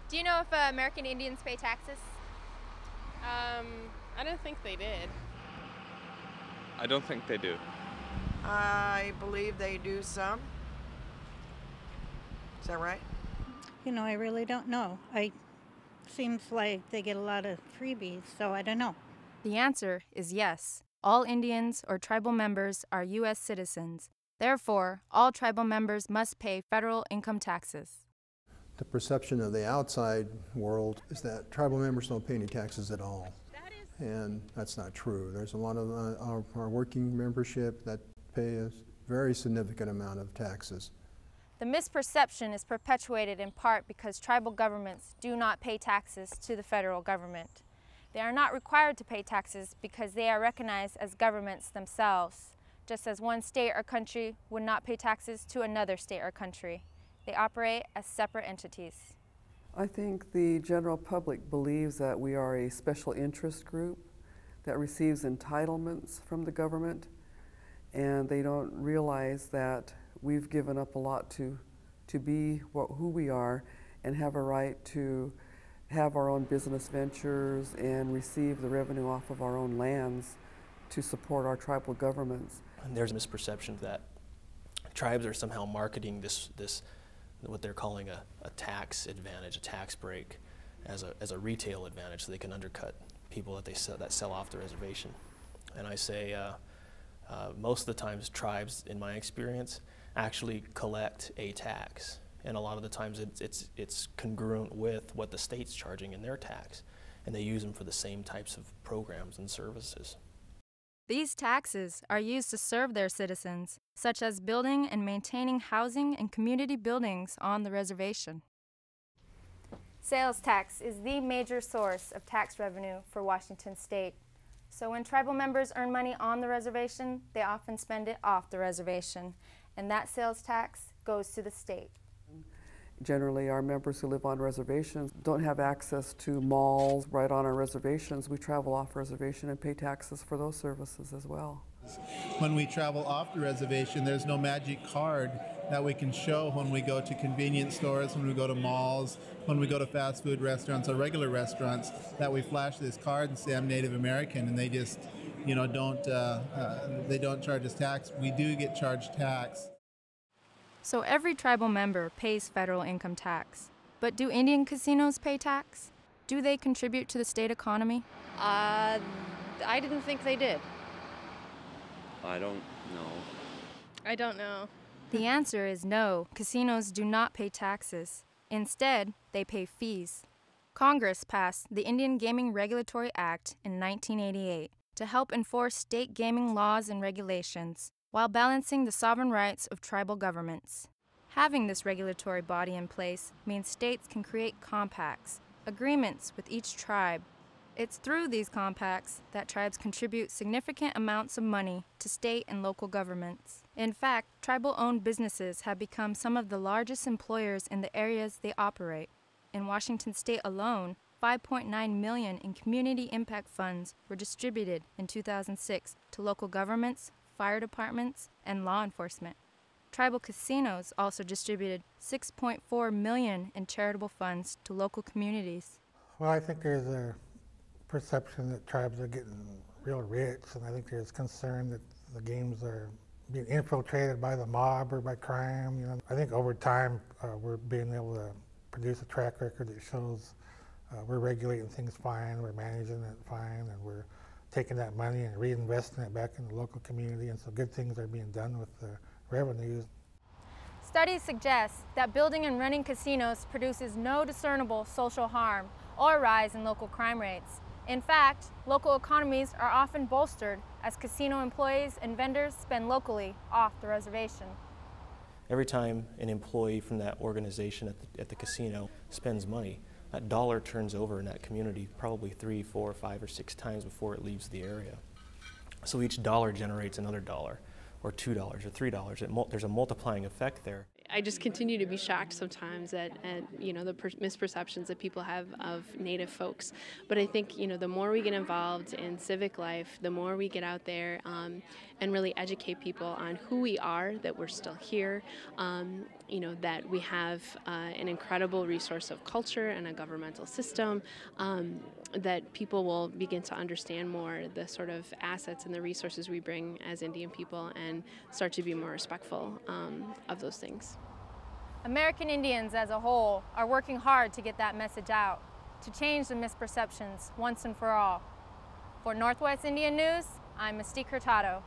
Do you know if American Indians pay taxes? I don't think they did. I don't think they do. I believe they do some. Is that right? I really don't know. Seems like they get a lot of freebies, so I don't know. The answer is yes. All Indians or tribal members are U.S. citizens. Therefore, all tribal members must pay federal income taxes. The perception of the outside world is that tribal members don't pay any taxes at all. And that's not true. There's a lot of our working membership that pay a very significant amount of taxes. The misperception is perpetuated in part because tribal governments do not pay taxes to the federal government. They are not required to pay taxes because they are recognized as governments themselves, just as one state or country would not pay taxes to another state or country. They operate as separate entities. I think the general public believes that we are a special interest group that receives entitlements from the government, and they don't realize that we've given up a lot to be who we are and have a right to have our own business ventures and receive the revenue off of our own lands to support our tribal governments. And there's a misperception that tribes are somehow marketing this what they're calling a tax advantage, a tax break, as a retail advantage, so they can undercut people that sell off the reservation. And I say most of the times tribes, in my experience, actually collect a tax, and a lot of the times it's congruent with what the state's charging in their tax, and they use them for the same types of programs and services. These taxes are used to serve their citizens, such as building and maintaining housing and community buildings on the reservation. Sales tax is the major source of tax revenue for Washington State. So when tribal members earn money on the reservation, they often spend it off the reservation, and that sales tax goes to the state. Generally, our members who live on reservations don't have access to malls right on our reservations. We travel off reservation and pay taxes for those services as well. When we travel off the reservation, there's no magic card that we can show when we go to convenience stores, when we go to malls, when we go to fast food restaurants or regular restaurants, that we flash this card and say I'm Native American, and they just, they don't charge us tax. We do get charged tax. So every tribal member pays federal income tax. But do Indian casinos pay tax? Do they contribute to the state economy? I didn't think they did. I don't know. I don't know. The answer is no, casinos do not pay taxes. Instead, they pay fees. Congress passed the Indian Gaming Regulatory Act in 1988 to help enforce state gaming laws and regulations, while balancing the sovereign rights of tribal governments. Having this regulatory body in place means states can create compacts, agreements with each tribe. It's through these compacts that tribes contribute significant amounts of money to state and local governments. In fact, tribal-owned businesses have become some of the largest employers in the areas they operate. In Washington state alone, $5.9 million in community impact funds were distributed in 2006 to local governments, fire departments, and law enforcement. Tribal casinos also distributed $6.4 million in charitable funds to local communities. Well, I think there's a perception that tribes are getting real rich, and I think there's concern that the games are being infiltrated by the mob or by crime. I think over time we're being able to produce a track record that shows we're regulating things fine, we're managing it fine, and we're taking that money and reinvesting it back in the local community, and so good things are being done with the revenues. Studies suggest that building and running casinos produces no discernible social harm or rise in local crime rates. In fact, local economies are often bolstered as casino employees and vendors spend locally off the reservation. Every time an employee from that organization at the casino spends money, that dollar turns over in that community probably 3, 4, 5, or 6 times before it leaves the area. So each dollar generates another dollar, or $2 or $3. There's a multiplying effect there. I just continue to be shocked sometimes at the misperceptions that people have of Native folks. But I think the more we get involved in civic life, the more we get out there and really educate people on who we are, that we're still here, you know, that we have an incredible resource of culture and a governmental system, that people will begin to understand more the sort of assets and the resources we bring as Indian people and start to be more respectful of those things. American Indians as a whole are working hard to get that message out, to change the misperceptions once and for all. For Northwest Indian News, I'm Mystique Hurtado.